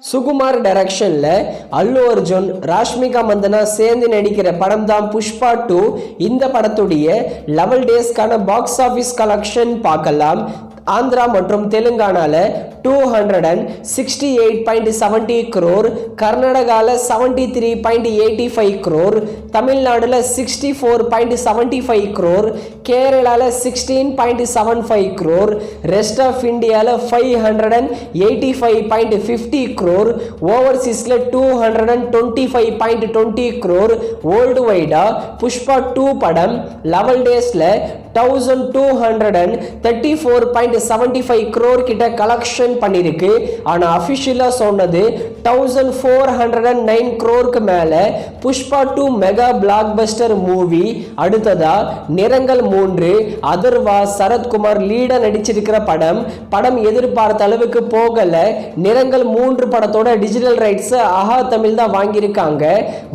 சுகுமார் டைரக்ஷன்ல அல்லு அர்ஜுன் ராஷ்மிகா மந்தனா சேர்ந்து நடிக்கிற படம் தான் புஷ்பா 2. இந்த படத்துடைய 11 டேஸ்க்கான பாக்ஸ் ஆஃபீஸ் கலெக்ஷன் பார்க்கலாம். ஆந்திரா மற்றும் தெலுங்கானால 268.70 crore, கர்நாடகால 73.85 crore, தமிழ்நாடுல 64.75 crore, கேரளால 16.75 crore, ரெஸ்ட் ஆஃப் இந்தியால 585.50 crore, ஓவர்சீஸ்ல 225.20 crore. வேர்ல்டு வைடா புஷ்பா 2 படம் 11 டேஸ்ல 1234.75 crore கிட்ட கலெக்ஷன் பண்ணிருக்கு. ஆனா அபிஷியலா சொன்னது 1409 crore மேல. Pushpa 2 mega black Bastar movie. அடுத்ததா நிறங்கள் 3 அதர்வா சரத்குமார் லீடா நடிச்சிருக்கிற படம் எதிர்பார்த்த அளவுக்கு போகல. நிறங்கள் 3 படத்தோட டிஜிட்டல் ரைட்ஸ் ஆஹா தமிழ் தான் வாங்கியிருக்காங்க.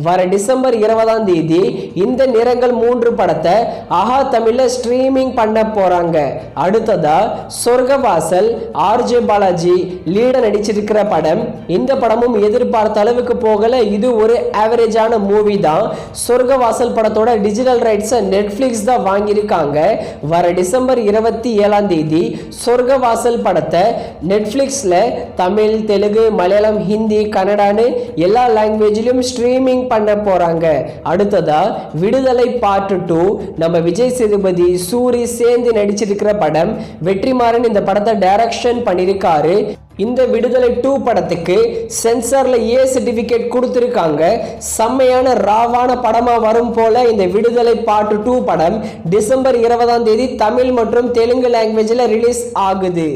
வர டிசம்பர் 20ஆம் தேதி இந்த நிறங்கள் 3 படத்தை ஆஹா தமிழ்ல ஸ்ட்ரீமிங் பண்ண போறாங்க. அடுத்ததா சொர்க்கவாசல் ஆர்ஜே பாலாஜி லீட நடிச்சிருக்கிற படம். இந்த படமும் எதிர்பார்த்த அளவுக்கு போகல. இது ஒரு ஆவரேஜான மூவி தான். சொர்க்கவாசல் படத்தோட டிஜிட்டல் ரைட்ஸ் நெட்ஃபிளிக்ஸ் தான் வாங்கியிருக்காங்க. வர டிசம்பர் 27ஆம் தேதி சொர்க்கவாசல் படத்தை நெட்ஃபிளிக்ஸ்ல தமிழ், தெலுங்கு, மலையாளம், ஹிந்தி, கன்னடான்னு எல்லா லாங்குவேஜிலும் ஸ்ட்ரீமிங் பண்ண போறாங்க. அடுத்ததா விடுதலை பார்ட் 2 நம்ம விஜய் சேதுபதி சூரி சேர்ந்து நடிச்சிருக்கிற படம். வெற்றிமாறன் இந்த படத்தை டைரக்ஷன் பண்ணிருக்காரு. இந்த விடுதலை 2 படத்துக்கு சென்சார்ல ஏ சர்டிபிகேட் கொடுத்திருக்காங்க. செம்மையான ராவான படமா வரும் போல இந்த விடுதலை பார்ட் 2 படம் டிசம்பர் 20ஆம் தேதி தமிழ் மற்றும் தெலுங்கு லாங்குவேஜ்ல ரிலீஸ் ஆகுது.